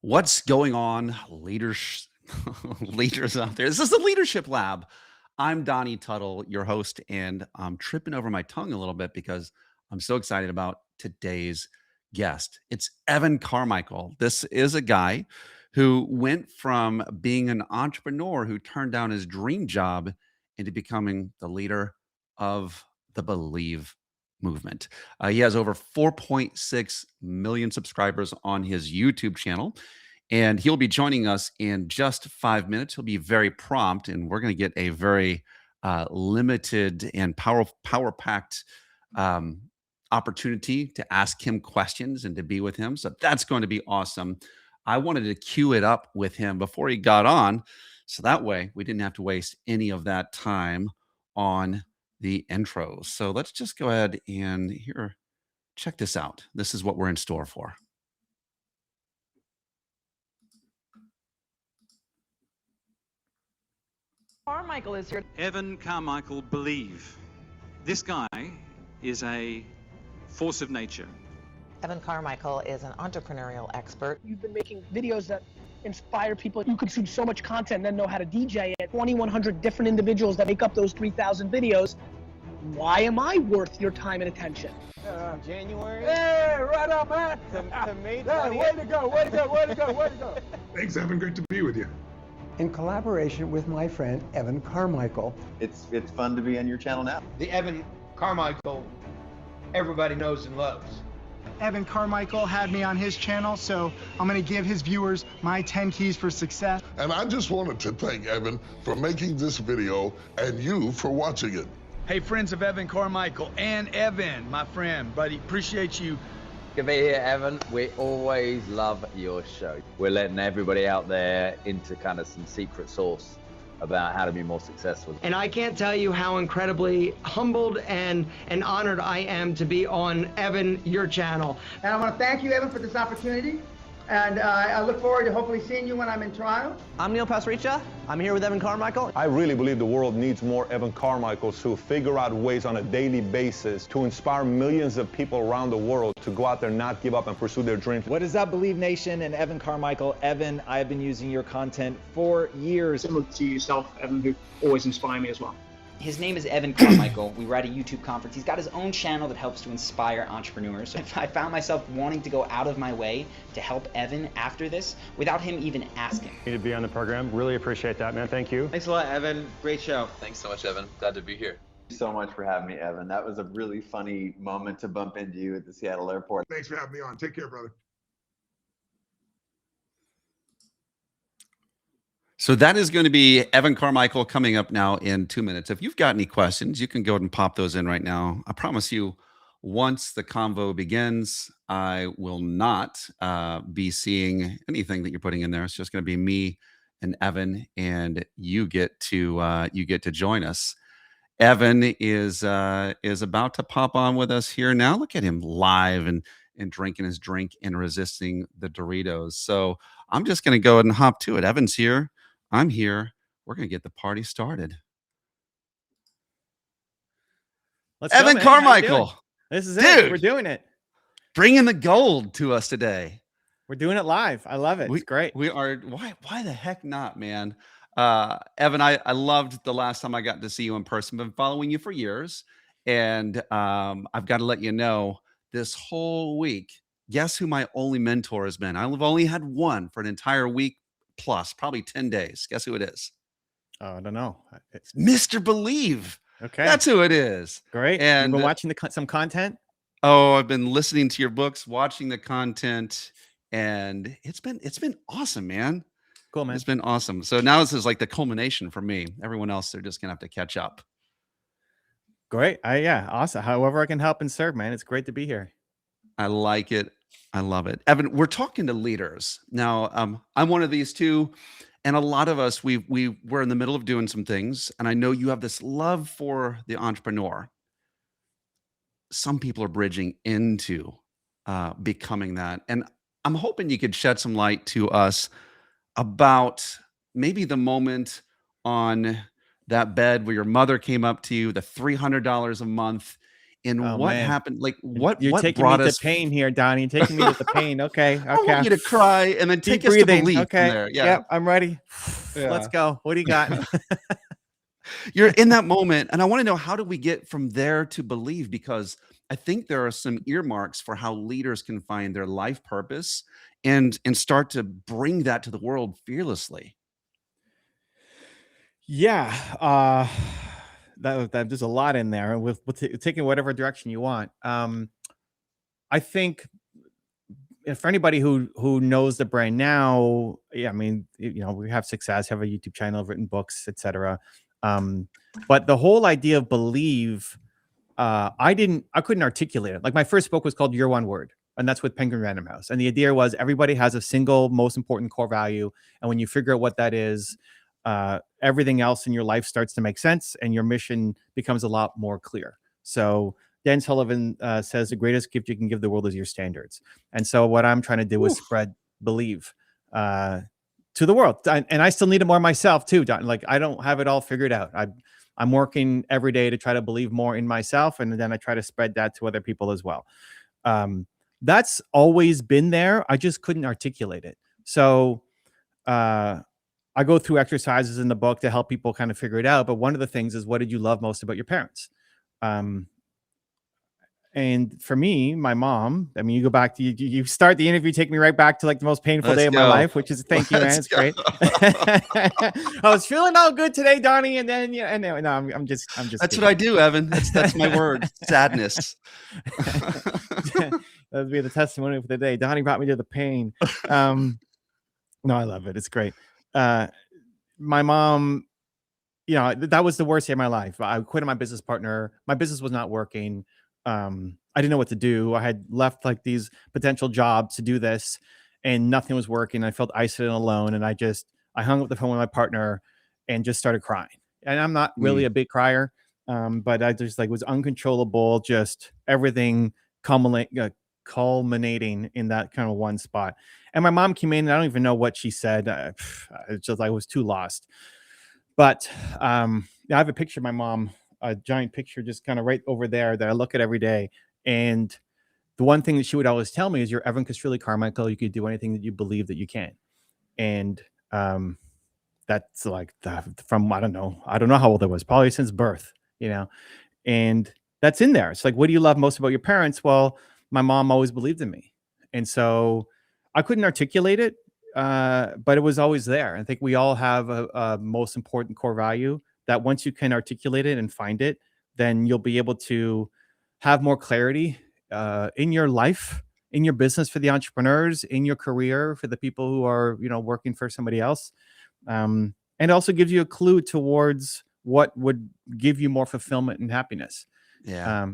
What's going on, leaders, leaders out there? This is the Leadership Lab. I'm Donnie Tuttle, your host, and I'm tripping over my tongue a little bit because I'm so excited about today's guest. It's Evan Carmichael. This is a guy who went from being an entrepreneur who turned down his dream job into becoming the leader of the Believe movement. He has over 4.6 million subscribers on his YouTube channel, and he'll be joining us in just 5 minutes. He'll be very prompt, and we're going to get a very limited and power packed opportunity to ask him questions and to be with him. So that's going to be awesome. I wanted to cue it up with him before he got on, so that way we didn't have to waste any of that time on the intros. So let's just go ahead and here, check this out. This is what we're in store for. Carmichael is here. Evan Carmichael, Believe. This guy is a force of nature. Evan Carmichael is an entrepreneurial expert. You've been making videos that inspire people. You consume so much content and then know how to DJ it. 2,100 different individuals that make up those 3,000 videos. Why am I worth your time and attention? January. Hey, right on, man. To May 20th. Yeah, way to go, way to go, way to go, way to go. Thanks, Evan. Great to be with you. In collaboration with my friend Evan Carmichael. It's fun to be on your channel now. The Evan Carmichael everybody knows and loves. Evan Carmichael had me on his channel, so I'm going to give his viewers my 10 keys for success. And I just wanted to thank Evan for making this video and you for watching it. Hey, friends of Evan Carmichael and Evan, my friend, buddy, appreciate you. Good to be here, Evan. We always love your show. We're letting everybody out there into kind of some secret sauce about how to be more successful. And I can't tell you how incredibly humbled and honored I am to be on Evan, your channel. And I want to thank you, Evan, for this opportunity. And I look forward to hopefully seeing you when I'm in Toronto. I'm Neil Pasricha. I'm here with Evan Carmichael. I really believe the world needs more Evan Carmichaels who figure out ways on a daily basis to inspire millions of people around the world to go out there, not give up, and pursue their dreams. What is up, Believe Nation and Evan Carmichael? Evan, I've been using your content for years. Similar to yourself, Evan, who always inspire me as well. His name is Evan Carmichael. We were at a YouTube conference. He's got his own channel that helps to inspire entrepreneurs. I found myself wanting to go out of my way to help Evan after this without him even asking. To be on the program. Really appreciate that, man. Thank you. Thanks a lot, Evan. Great show. Thanks so much, Evan. Glad to be here. Thank you so much for having me, Evan. That was a really funny moment to bump into you at the Seattle airport. Thanks for having me on. Take care, brother. So that is going to be Evan Carmichael coming up now in 2 minutes. If you've got any questions, you can go ahead and pop those in right now. I promise you, once the convo begins, I will not be seeing anything that you're putting in there. It's just going to be me and Evan, and you get to join us. Evan is about to pop on with us here now. Look at him live and drinking his drink and resisting the Doritos. So I'm just going to go ahead and hop to it. Evan's here. I'm here. We're going to get the party started. Evan Carmichael. This is it. Dude, We're doing it. Bringing the gold to us today. We're doing it live. I love it. It's great. We are. Why the heck not, man? Evan, I loved the last time I got to see you in person. Been following you for years. And I've got to let you know, this whole week, guess who my only mentor has been? I've only had one for an entire week plus, probably 10 days. Guess who it is? Oh, I don't know. It's Mr. Believe. Okay. That's who it is. Great. And you've been watching some content? Oh, I've been listening to your books, watching the content, and it's been awesome, man. Cool, man. It's been awesome. So now this is like the culmination for me. Everyone else, they're just gonna have to catch up. Great. Yeah, awesome. However I can help and serve, man. It's great to be here. I like it. I love it. Evan, we're talking to leaders. Now, I'm one of these too. And a lot of us, we're in the middle of doing some things. And I know you have this love for the entrepreneur. Some people are bridging into becoming that. And I'm hoping you could shed some light to us about maybe the moment on that bed where your mother came up to you, the $300 a month, And Oh, what man. happened? Like what You're taking me brought to us pain here, Donnie. Taking me to the pain. Okay. I Okay. want you to cry and then Deep take us to breathing. believe from Okay. there. Yeah. Yep. I'm ready. Yeah. Let's go. What do you got? You're in that moment, and I want to know, how do we get from there to believe? Because I think there are some earmarks for how leaders can find their life purpose and start to bring that to the world fearlessly. Yeah. That there's a lot in there with taking whatever direction you want. I think for anybody who knows the brand now, yeah, I mean, we have success, have a YouTube channel, have written books, etc. But the whole idea of believe, I couldn't articulate it. Like my first book was called Your One Word, and that's with Penguin Random House. And the idea was everybody has a single most important core value, and when you figure out what that is, everything else in your life starts to make sense, and your mission becomes a lot more clear. So Dan Sullivan says the greatest gift you can give the world is your standards. And so what I'm trying to do is spread believe to the world. And I still need it more myself too, Don. Like I don't have it all figured out. I'm working every day to try to believe more in myself, and then I try to spread that to other people as well. That's always been there. I just couldn't articulate it. So I go through exercises in the book to help people kind of figure it out. But one of the things is, what did you love most about your parents? And for me, my mom, I mean, you go back to, you start the interview, take me right back to like the most painful day of my life, which is thank you, man. It's great. I was feeling all good today, Donnie. And then, yeah, and no, I'm just That's kidding. what I do, Evan. That's my word. Sadness. That would be the testimony for the day. Donnie brought me to the pain. No, I love it. It's great. My mom, that was the worst day of my life. I quit on my business partner. My business was not working. I didn't know what to do. I had left like these potential jobs to do this, and nothing was working. I felt isolated and alone. And I hung up the phone with my partner and just started crying. And I'm not really a big crier. But I just was uncontrollable, just everything culminating in that kind of one spot. And my mom came in, and I don't even know what she said. It's just I was too lost. But I have a picture of my mom, a giant picture just kind of right over there that I look at every day. And the one thing that she would always tell me is, you're Evan Carmichael. You could do anything that you believe that you can. And that's like from, I don't know how old I was, probably since birth, and that's in there. It's like, what do you love most about your parents? Well, my mom always believed in me. And so I couldn't articulate it, but it was always there. I think we all have a most important core value that once you can articulate it and find it, then you'll be able to have more clarity in your life, in your business for the entrepreneurs, in your career for the people who are, working for somebody else. And it also gives you a clue towards what would give you more fulfillment and happiness. Yeah.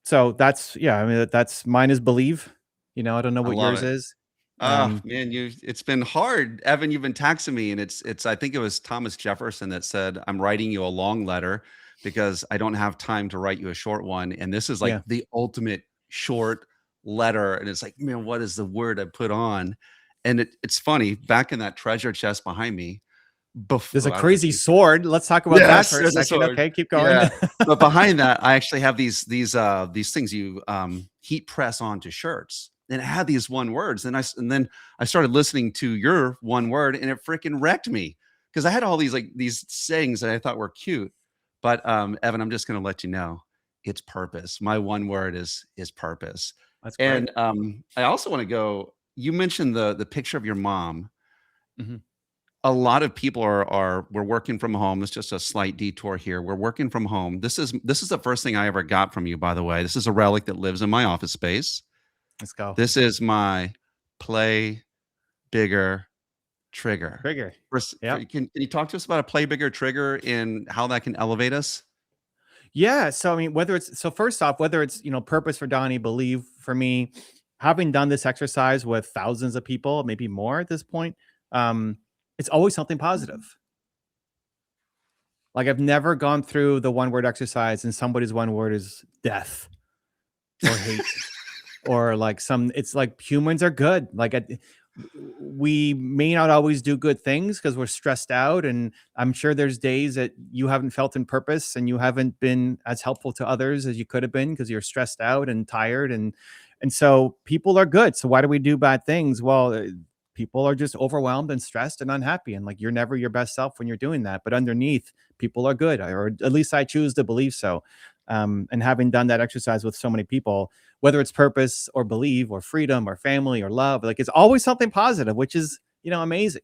So that's, I mean, that's mine is believe. I don't know what yours is. Oh man, it's been hard. Evan, you've been taxing me, and it's I think it was Thomas Jefferson that said, I'm writing you a long letter because I don't have time to write you a short one. And this is like the ultimate short letter. And it's like, man, what is the word I put on? And it's funny, back in that treasure chest behind me, there's a crazy sword. Let's talk about that for a second. Okay, keep going. Yeah. But behind that, I actually have these things you heat press onto shirts. And it had these one words. And then I started listening to your one word, and it freaking wrecked me, because I had all these sayings that I thought were cute. But Evan, I'm just going to let you know, it's purpose. My one word is purpose. That's great. And I also want to go, you mentioned the picture of your mom. Mm-hmm. A lot of people we're working from home. It's just a slight detour here. We're working from home. This is the first thing I ever got from you, by the way. This is a relic that lives in my office space. Let's go. This is my play bigger trigger. Yep. Can you talk to us about a play bigger trigger and how that can elevate us? Yeah. So, I mean, first off, whether it's, purpose for Donnie, believe for me, having done this exercise with thousands of people, maybe more at this point, it's always something positive. Like I've never gone through the one word exercise and somebody's one word is death or hate or like it's like humans are good. Like we may not always do good things because we're stressed out. And I'm sure there's days that you haven't felt in purpose and you haven't been as helpful to others as you could have been because you're stressed out and tired. And so people are good. So why do we do bad things? Well, people are just overwhelmed and stressed and unhappy. And like, you're never your best self when you're doing that. But underneath, people are good, or at least I choose to believe so. And having done that exercise with so many people, whether it's purpose or believe or freedom or family or love, like it's always something positive, which is, amazing.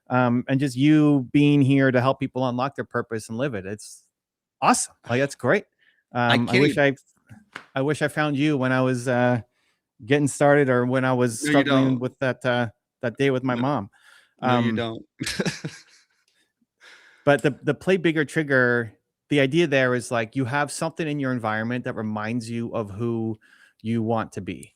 And just you being here to help people unlock their purpose and live it. It's awesome. Like, that's great. I wish I found you when I was getting started, or when I was struggling with that day with my mom. No, you don't. But the play bigger trigger, the idea there is like, you have something in your environment that reminds you of who you want to be.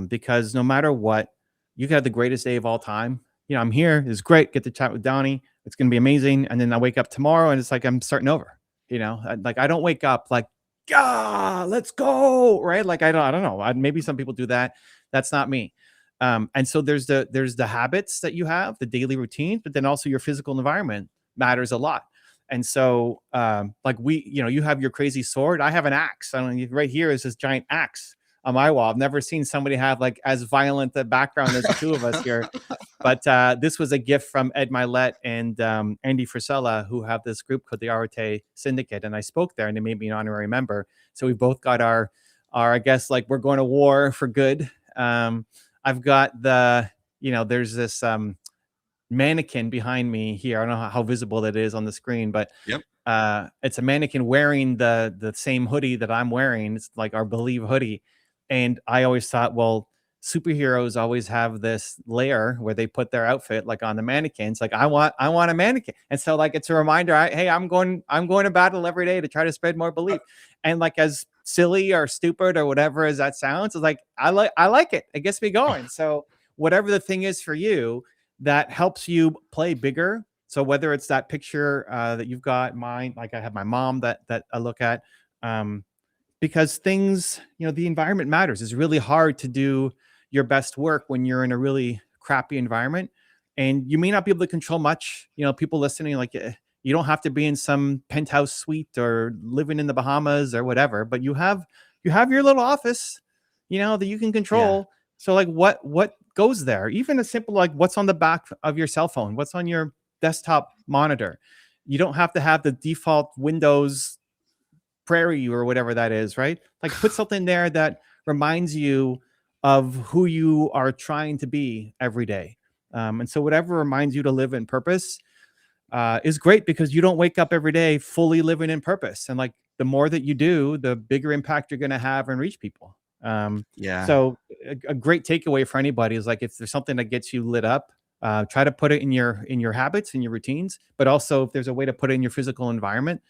Because no matter what, you can have the greatest day of all time. I'm here. It's great. Get to chat with Donnie. It's going to be amazing. And then I wake up tomorrow and it's like, I'm starting over, like I don't wake up like, let's go. Right. Like, I don't know. Maybe some people do that. That's not me. And so there's the habits that you have, the daily routines, but then also your physical environment matters a lot. And so, like you have your crazy sword. I have an axe. I don't know, right here is this giant axe on my wall. I've never seen somebody have like as violent a background as the two of us here. But this was a gift from Ed Milet and Andy Frisella, who have this group called the Arte Syndicate. And I spoke there and they made me an honorary member. So we both got our, I guess, like, we're going to war for good. I've got there's this mannequin behind me here. I don't know how visible that is on the screen, but yep. It's a mannequin wearing the same hoodie that I'm wearing. It's like our Believe hoodie. And I always thought, well, superheroes always have this layer where they put their outfit like on the mannequins. Like, I want a mannequin. And so like, it's a reminder, hey, I'm going to battle every day to try to spread more belief. And like, as silly or stupid or whatever as that sounds, it's like, I like it. It gets me going. So whatever the thing is for you that helps you play bigger. So whether it's that picture that you've got, mine, like I have my mom that I look at, because things, the environment matters. It's really hard to do your best work when you're in a really crappy environment, and you may not be able to control much. People listening, like, you don't have to be in some penthouse suite or living in the Bahamas or whatever, but you have your little office, that you can control. Yeah. So like, what goes there? Even a simple, like, what's on the back of your cell phone, what's on your desktop monitor. You don't have to have the default Windows Prairie or whatever that is, right? Like, put something there that reminds you of who you are trying to be every day. And so whatever reminds you to live in purpose is great, because you don't wake up every day fully living in purpose. And like, the more that you do, the bigger impact you're going to have and reach people. Yeah. So a great takeaway for anybody is like, if there's something that gets you lit up, try to put it in your habits, in your routines, but also if there's a way to put it in your physical environment,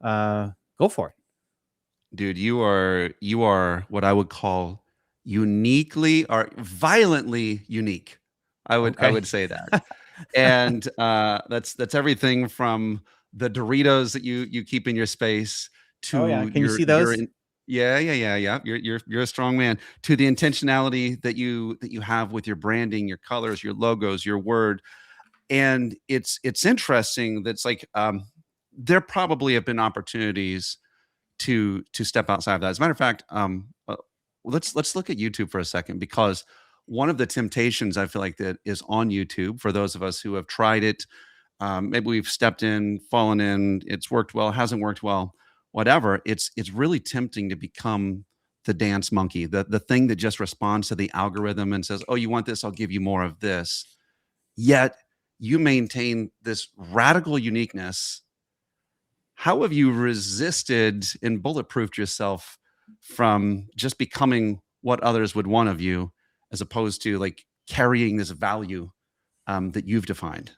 go for it. Dude, you are what I would call uniquely or violently unique. I would say that. And that's everything from the Doritos that you keep in your space to Can you see those? Yeah. You're a strong man, to the intentionality that you have with your branding, your colors, your logos, your word. And it's interesting. That's like, there probably have been opportunities to step outside of that. As a matter of fact, let's look at YouTube for a second, because one of the temptations I feel like that is on YouTube for those of us who have tried it, maybe we've stepped in, fallen in, it's worked well, hasn't worked well, whatever. It's really tempting to become the dance monkey, the thing that just responds to the algorithm and says, oh, you want this? I'll give you more of this. Yet you maintain this radical uniqueness. How have you resisted and bulletproofed yourself from just becoming what others would want of you, as opposed to like carrying this value that you've defined?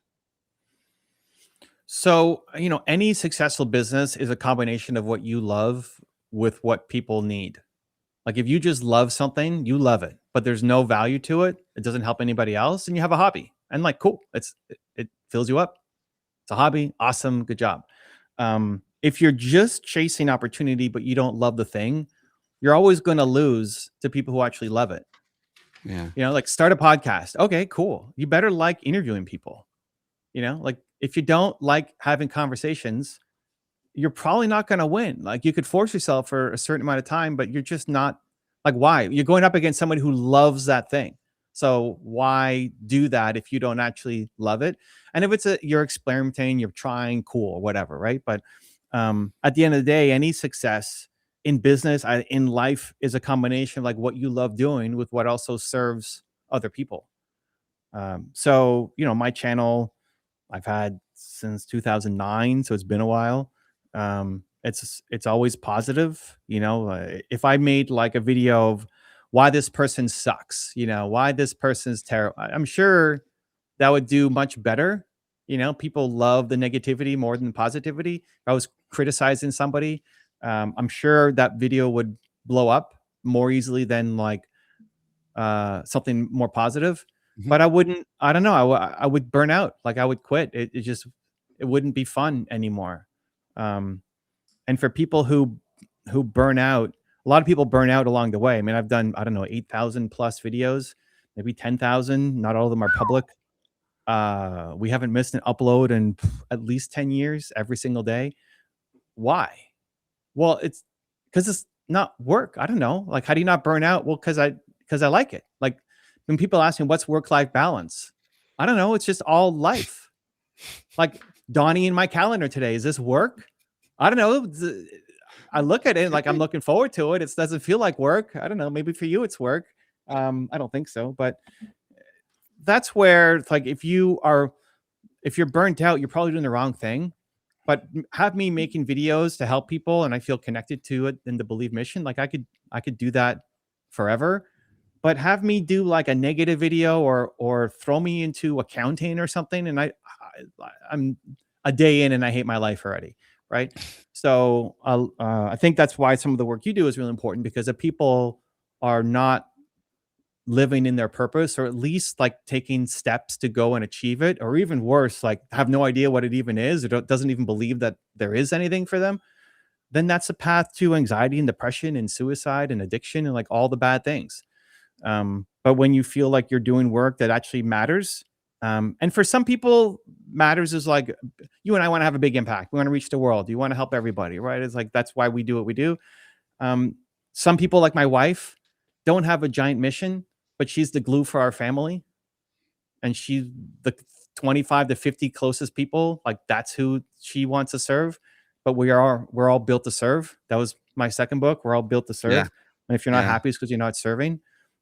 So, any successful business is a combination of what you love with what people need. Like, if you just love something, you love it, but there's no value to it, it doesn't help anybody else, and you have a hobby. And like, cool, it fills you up. It's a hobby. Awesome. Good job. If you're just chasing opportunity, but you don't love the thing, you're always going to lose to people who actually love it. Yeah. You know, like start a podcast. Okay, cool. You better like interviewing people. You know, like if you don't like having conversations, you're probably not going to win. Like you could force yourself for a certain amount of time, but you're just not like, why? You're going up against somebody who loves that thing. So why do that if you don't actually love it? And if you're experimenting, you're trying, cool, whatever, right? But at the end of the day, any success in business, in life, is a combination of like what you love doing with what also serves other people. So you know, my channel I've had since 2009, so it's been a while. It's always positive, you know. If I made like a video of why this person sucks, you know, why this person's terrible, I'm sure that would do much better. You know, people love the negativity more than positivity. If I was criticizing somebody, I'm sure that video would blow up more easily than like something more positive. But I don't know. I would burn out. Like I would quit. It wouldn't be fun anymore. And for people who burn out, a lot of people burn out along the way. I mean, I've done, I don't know, 8,000 plus videos, maybe 10,000. Not all of them are public. We haven't missed an upload in at least 10 years, every single day. Why? Well, it's because it's not work. I don't know. Like, how do you not burn out? Well, because I like it. Like when people ask me what's work-life balance, I don't know. It's just all life. Like Donnie in my calendar today. Is this work? I don't know. I look at it like I'm looking forward to it. It doesn't feel like work. I don't know. Maybe for you it's work. I don't think so. But that's where it's like if you're burnt out, you're probably doing the wrong thing. But have me making videos to help people and I feel connected to it and the believe mission. Like I could do that forever. But have me do like a negative video or throw me into accounting or something, and I'm a day in and I hate my life already, right? So I think that's why some of the work you do is really important, because if people are not living in their purpose, or at least like taking steps to go and achieve it, or even worse, like have no idea what it even is, or doesn't even believe that there is anything for them, then that's a path to anxiety and depression and suicide and addiction and like all the bad things. But when you feel like you're doing work that actually matters, and for some people matters is like you and I want to have a big impact. We want to reach the world. You want to help everybody, right? It's like, that's why we do what we do. Some people like my wife don't have a giant mission, but she's the glue for our family. And she's the 25 to 50 closest people. Like that's who she wants to serve. But we're all built to serve. That was my second book. We're all built to serve. Yeah. And if you're not happy, it's because you're not serving.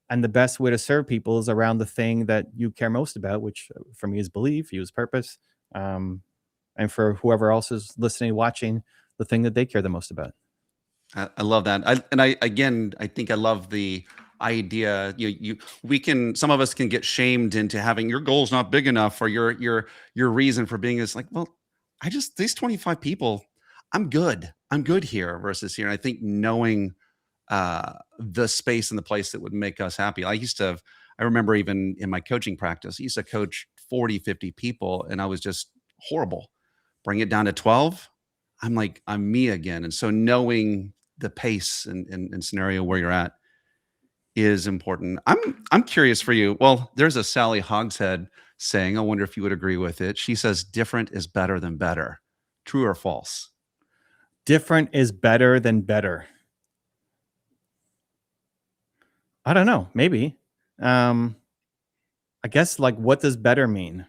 And the best way to serve people is around the thing that you care most about, which for me is belief, for you is purpose. And for whoever else is listening, watching, the thing that they care the most about. I love that. I think I love the idea. Some of us can get shamed into having your goal's not big enough, or your reason for being is like, well, these 25 people, I'm good here versus here. And I think knowing the space and the place that would make us happy. I remember even in my coaching practice, I used to coach 40, 50 people and I was just horrible. Bring it down to 12. I'm me again. And so knowing the pace and scenario where you're at is important. I'm curious for you. Well, there's a Sally Hogshead saying, I wonder if you would agree with it. She says, different is better than better. True or false? Different is better than better. I don't know. Maybe. I guess like, what does better mean?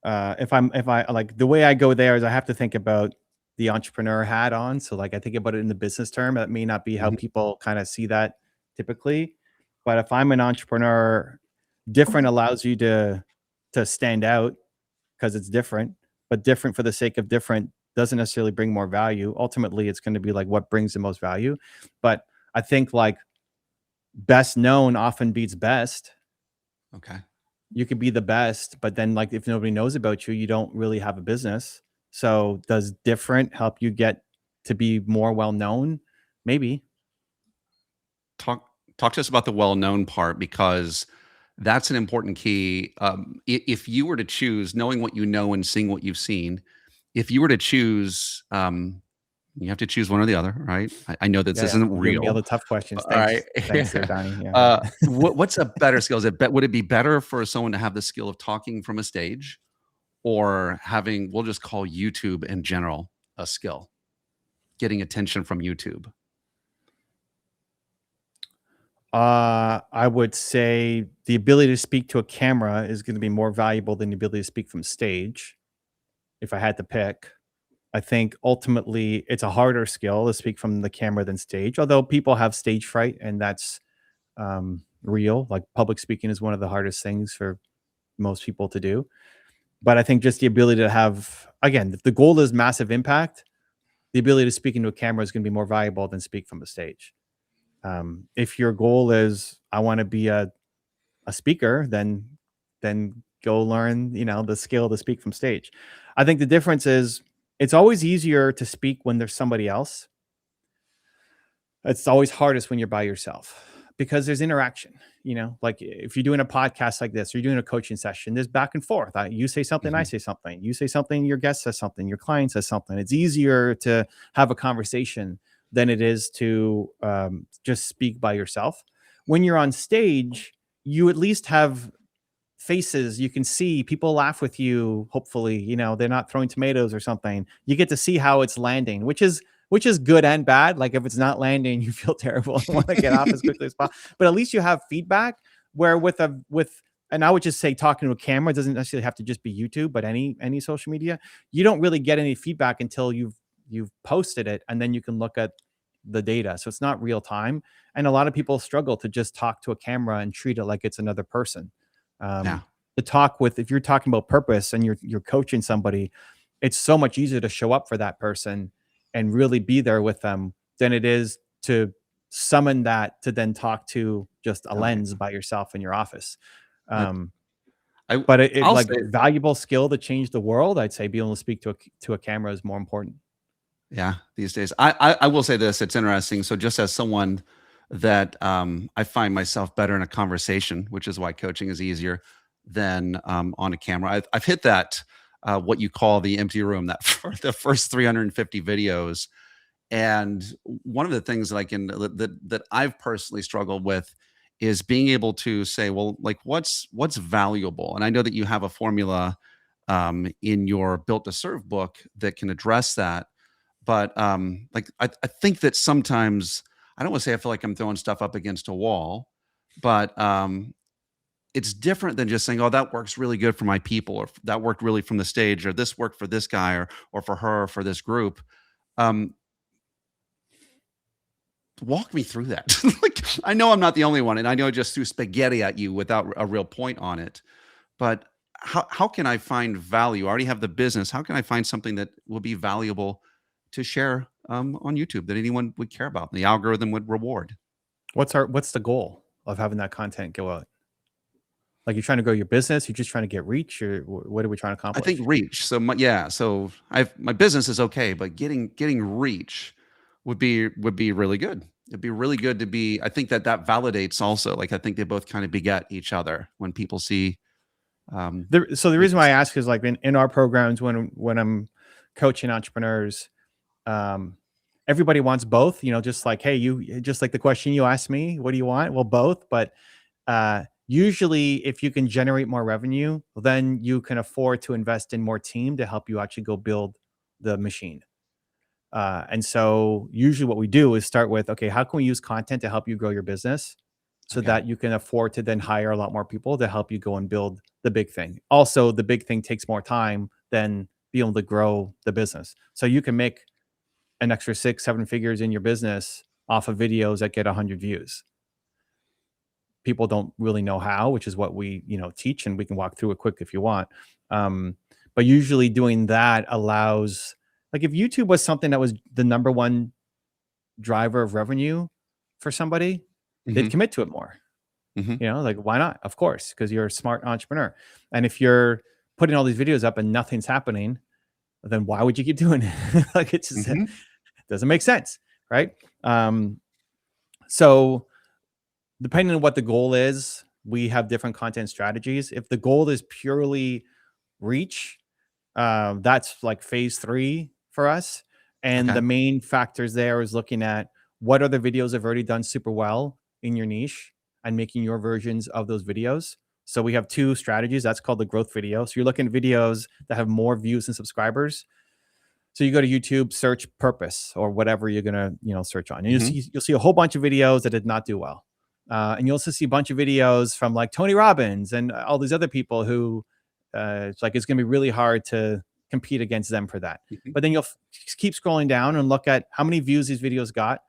If I like the way I go there is I have to think about the entrepreneur hat on. So like I think about it in the business term. That may not be how people kind of see that typically. But if I'm an entrepreneur, different allows you to stand out because it's different, but different for the sake of different doesn't necessarily bring more value. Ultimately, it's going to be like what brings the most value. But I think like best known often beats best. Okay. You could be the best, but then like if nobody knows about you, you don't really have a business. So does different help you get to be more well known? Maybe. Talk to us about the well-known part, because that's an important key. If you were to choose, knowing what you know and seeing what you've seen, if you were to choose You have to choose one or the other, right? I know this Yeah, isn't you're giving me all real. the tough questions. All Thanks. right. Thanks there, Donnie. Yeah. What's a better skill? Would it be better for someone to have the skill of talking from a stage, or having, we'll just call YouTube in general a skill, getting attention from YouTube? I would say the ability to speak to a camera is going to be more valuable than the ability to speak from stage. If I had to pick, I think ultimately it's a harder skill to speak from the camera than stage, although people have stage fright, and that's real. Like public speaking is one of the hardest things for most people to do. But I think just the ability to have, again, if the goal is massive impact, the ability to speak into a camera is going to be more valuable than speak from a stage. If your goal is, I want to be a speaker, then go learn, the skill to speak from stage. I think the difference is it's always easier to speak when there's somebody else. It's always hardest when you're by yourself because there's interaction. Like if you're doing a podcast like this, or you're doing a coaching session, there's back and forth. You say something, I say something. You say something, your guest says something, your client says something. It's easier to have a conversation than it is to just speak by yourself. When you're on stage, you at least have faces. You can see people laugh with you. Hopefully, they're not throwing tomatoes or something. You get to see how it's landing, which is good and bad. Like if it's not landing, you feel terrible and want to get off as quickly as possible. But at least you have feedback. Where and I would just say talking to a camera, it doesn't necessarily have to just be YouTube, but any social media, you don't really get any feedback until you've posted it, and then you can look at the data. So it's not real time. And a lot of people struggle to just talk to a camera and treat it like it's another person. To talk with, if you're talking about purpose and you're coaching somebody, it's so much easier to show up for that person and really be there with them than it is to summon that to then talk to just a lens by yourself in your office. But it like valuable skill to change the world, I'd say being able to speak to a camera is more important. Yeah, these days. I will say this, it's interesting. So just as someone that I find myself better in a conversation, which is why coaching is easier than on a camera. I've hit that, what you call the empty room, that for the first 350 videos. And one of the things that I've personally struggled with is being able to say, well, like what's valuable? And I know that you have a formula in your Built to Serve book that can address that. But like I think that sometimes, I don't want to say I feel like I'm throwing stuff up against a wall, but it's different than just saying, oh, that works really good for my people, or that worked really from the stage, or this worked for this guy, or for her, or for this group. Walk me through that. Like, I know I'm not the only one, and I know I just threw spaghetti at you without a real point on it, but how can I find value? I already have the business. How can I find something that will be valuable to share on YouTube that anyone would care about, and the algorithm would reward? What's the goal of having that content go out? Like, you're trying to grow your business, you're just trying to get reach, or what are we trying to accomplish? I think reach. So so my business is okay, but getting reach would be really good. It'd be really good to be, I think that validates also. Like, I think they both kind of beget each other when people see. So the reason why I ask is, like, in our programs, when I'm coaching entrepreneurs, everybody wants both, just like, hey, just like the question you asked me, what do you want? Well, both. But usually if you can generate more revenue, then you can afford to invest in more team to help you actually go build the machine. And so usually what we do is start with, okay, how can we use content to help you grow your business so that you can afford to then hire a lot more people to help you go and build the big thing. Also, the big thing takes more time than being able to grow the business. So you can make an extra 6-7 figures in your business off of videos that get 100 views. People don't really know how, which is what we, teach, and we can walk through it quick if you want. But usually doing that allows, like, if YouTube was something that was the number one driver of revenue for somebody, they'd commit to it more. Like, why not? Of course, because you're a smart entrepreneur. And if you're putting all these videos up and nothing's happening, then why would you keep doing it? Like, it just doesn't make sense, right? So depending on what the goal is, we have different content strategies. If the goal is purely reach, that's like phase 3 for us. And Okay. the main factors there is looking at what other videos have already done super well in your niche and making your versions of those videos. So we have 2 strategies. That's called the growth video. So you're looking at videos that have more views and subscribers. So you go to YouTube, search purpose or whatever you're gonna, search on. And you'll see a whole bunch of videos that did not do well, and you'll also see a bunch of videos from like Tony Robbins and all these other people who, it's gonna be really hard to compete against them for that. But then you'll keep scrolling down and look at how many views these videos got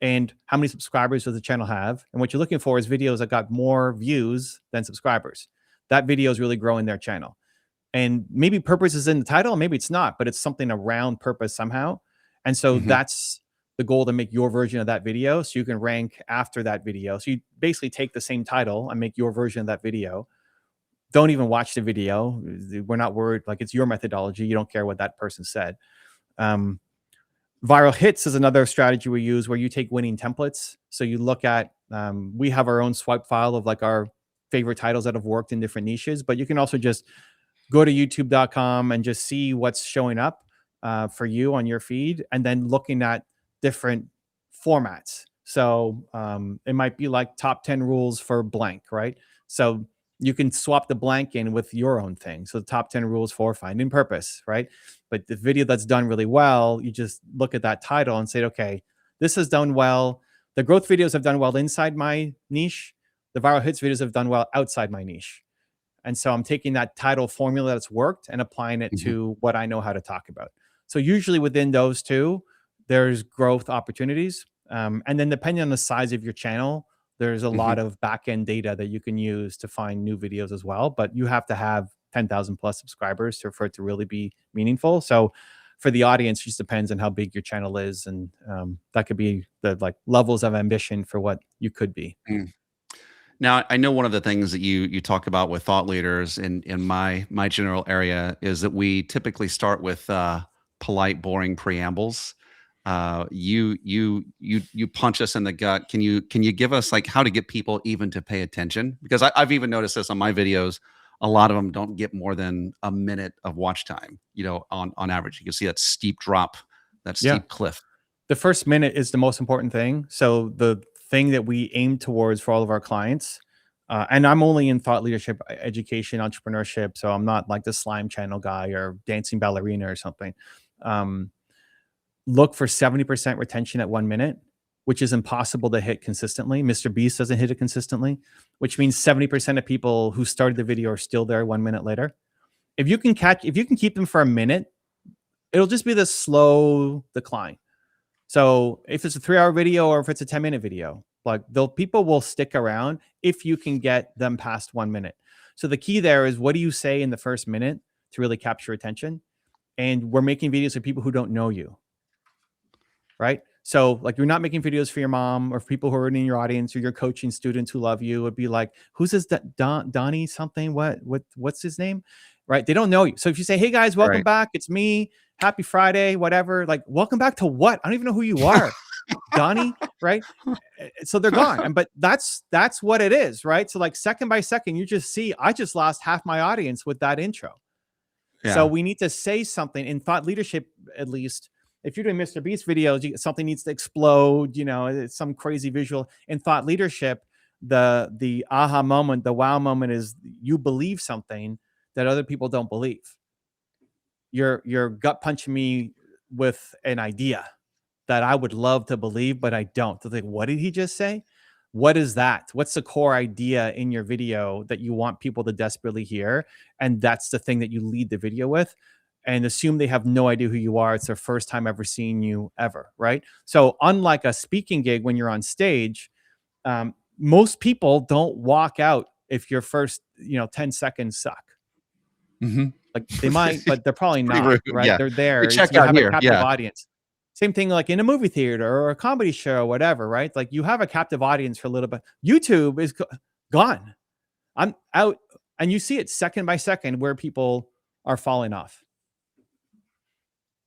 and how many subscribers does the channel have. And what you're looking for is videos that got more views than subscribers. That video is really growing their channel. And maybe purpose is in the title, maybe it's not, but it's something around purpose somehow. And so that's the goal, to make your version of that video so you can rank after that video. So you basically take the same title and make your version of that video. Don't even watch the video. We're not worried. Like, it's your methodology. You don't care what that person said. Viral hits is another strategy we use, where you take winning templates. So you look at, we have our own swipe file of like our favorite titles that have worked in different niches, but you can also just go to youtube.com and just see what's showing up for you on your feed, and then looking at different formats. So it might be like top 10 rules for blank, right? So you can swap the blank in with your own thing. So the top 10 rules for finding purpose, right? But the video that's done really well, you just look at that title and say, okay, this has done well. The growth videos have done well inside my niche. The viral hits videos have done well outside my niche. And so I'm taking that title formula that's worked and applying it to what I know how to talk about. So usually within those 2, there's growth opportunities. And then depending on the size of your channel, there's a lot of back-end data that you can use to find new videos as well. But you have to have 10,000 plus subscribers for it to really be meaningful. So for the audience, it just depends on how big your channel is. And that could be the levels of ambition for what you could be. Now, I know one of the things that you talk about with thought leaders in my general area is that we typically start with polite, boring preambles. You punch us in the gut. Can you give us like how to get people even to pay attention? Because I've even noticed this on my videos. A lot of them don't get more than a minute of watch time, on average. You can see that steep drop, that steep cliff. The first minute is the most important thing. So the thing that we aim towards for all of our clients, and I'm only in thought leadership, education, entrepreneurship. So I'm not like the slime channel guy or dancing ballerina or something. Look for 70% retention at 1 minute, which is impossible to hit consistently. Mr. Beast doesn't hit it consistently, which means 70% of people who started the video are still there 1 minute later. If you can keep them for a minute, it'll just be this slow decline. So if it's a 3-hour video or if it's a 10-minute video, like people will stick around if you can get them past 1 minute. So the key there is, what do you say in the first minute to really capture attention? And we're making videos for people who don't know you. Right? So like, you're not making videos for your mom or for people who are in your audience or your coaching students who love you. It'd be like, who's this Donnie something? What's his name? Right? They don't know you. So if you say, hey guys, welcome back. It's me. Happy Friday, whatever. Like, welcome back to what? I don't even know who you are. Donnie, right? So they're gone. But that's what it is, right? So like, second by second, you just see, I just lost half my audience with that intro. Yeah. So we need to say something in thought leadership, at least. If you're doing Mr. Beast videos, something needs to explode, it's some crazy visual. In thought leadership, the aha moment, the wow moment is you believe something that other people don't believe. You're gut punching me with an idea that I would love to believe, but I don't. So like, what did he just say? What is that? What's the core idea in your video that you want people to desperately hear? And that's the thing that you lead the video with. And assume they have no idea who you are. It's their first time ever seeing you ever, right? So unlike a speaking gig, when you're on stage, most people don't walk out if your first 10 seconds suck. Like they might, but they're probably not, rude, right? Yeah. They're there. We check you out have here. a captive audience. Same thing like in a movie theater or a comedy show or whatever, right? Like you have a captive audience for a little bit. YouTube is gone. I'm out. And you see it second by second where people are falling off.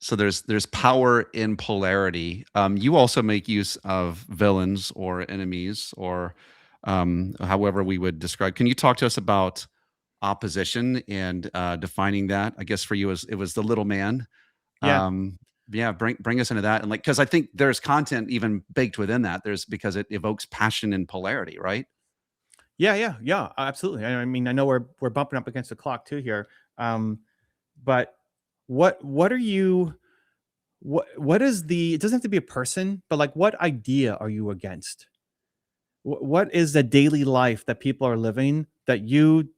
So there's power in polarity. You also make use of villains or enemies or however we would describe. Can you talk to us about opposition and defining that? I guess for you, it was the little man. Yeah. Yeah, bring us into that. And like, because I think there's content even baked within that. Because it evokes passion and polarity, right? Yeah, absolutely. I mean, I know we're bumping up against the clock too here. But what are you, what is the, it doesn't have to be a person, but like, what idea are you against? What is the daily life that people are living that you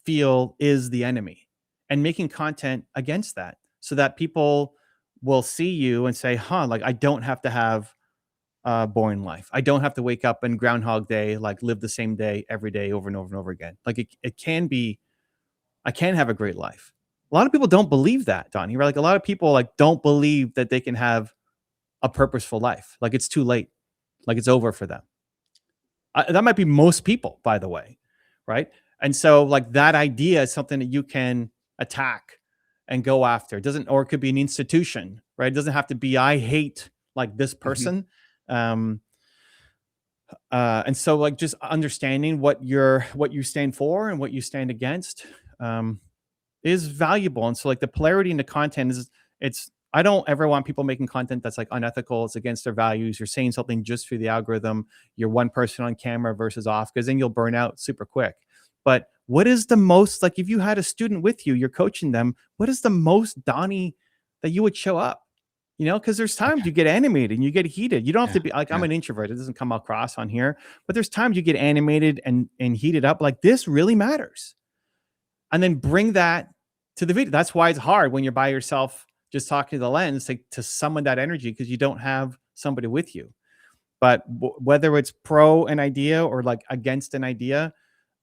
feel is the enemy, and making content against that so that people will see you and say, huh, like I don't have to have a boring life. I don't have to wake up and Groundhog Day, like live the same day every day over and over and over again. Like it can be, I can have a great life. A lot of people don't believe that, Donnie, right? Like a lot of people like don't believe that they can have a purposeful life. Like it's too late. Like it's over for them. That might be most people, by the way, right? And so like that idea is something that you can attack and go after. It doesn't, or it could be an institution, right? It doesn't have to be, I hate like this person. And so like just understanding what you stand for and what you stand against is valuable. And so like the polarity in the content is, I don't ever want people making content that's like unethical. It's against their values. You're saying something just for the algorithm. You're one person on camera versus off, because then you'll burn out super quick. But what is the most, like if you had a student with you, you're coaching them, what is the most Donnie that you would show up? You know, because there's times you get animated and you get heated. You don't have to be like, I'm an introvert. It doesn't come across on here, but there's times you get animated and heated up. Like this really matters. And then bring that to the video. That's why it's hard when you're by yourself, just talking to the lens to summon that energy, because you don't have somebody with you. But whether it's pro an idea or like against an idea,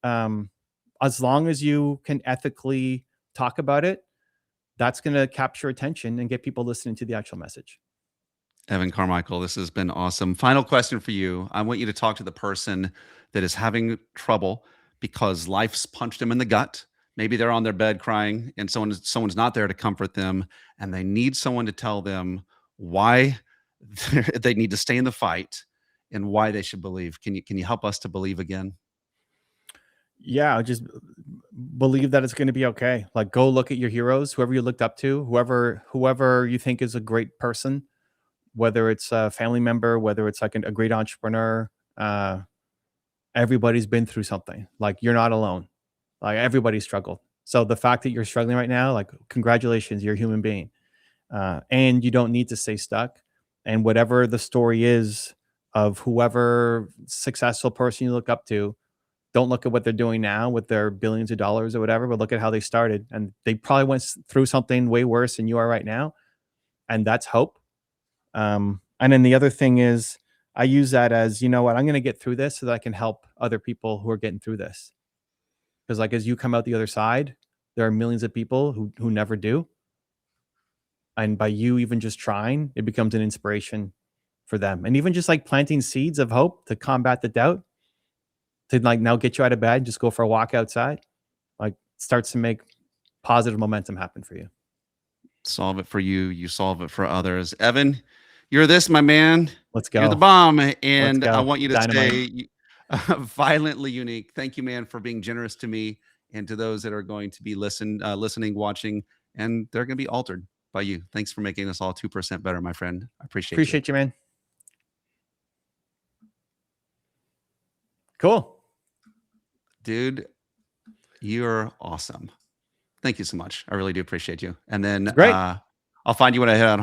as long as you can ethically talk about it, that's going to capture attention and get people listening to the actual message. Evan Carmichael, this has been awesome. Final question for you. I want you to talk to the person that is having trouble because life's punched them in the gut. Maybe they're on their bed crying and someone's not there to comfort them, and they need someone to tell them why they need to stay in the fight and why they should believe. Can you help us to believe again? Yeah, just believe that it's going to be okay. Like go look at your heroes, whoever you looked up to, whoever you think is a great person, whether it's a family member, whether it's like a great entrepreneur. Everybody's been through something. Like you're not alone. Like everybody struggled. So the fact that you're struggling right now, like congratulations, you're a human being. And you don't need to stay stuck. And whatever the story is of whoever successful person you look up to, don't look at what they're doing now with their billions of dollars or whatever, but look at how they started. And they probably went through something way worse than you are right now. And that's hope. And then the other thing is I use that as, you know what, I'm going to get through this so that I can help other people who are getting through this. Because like, as you come out the other side, there are millions of people who never do. And by you even just trying, it becomes an inspiration for them. And even just like planting seeds of hope to combat the doubt, to like now get you out of bed, just go for a walk outside, like starts to make positive momentum happen for you. Solve it for you. You solve it for others. Evan, you're this, my man. Let's go. You're the bomb. And I want you to Dynamite. stay violently unique. Thank you, man, for being generous to me and to those that are going to be listening, watching, and they're going to be altered by you. Thanks for making us all 2% better, my friend. I appreciate you, man. Cool. Dude, you're awesome. Thank you so much. I really do appreciate you. And then Great. I'll find you when I head on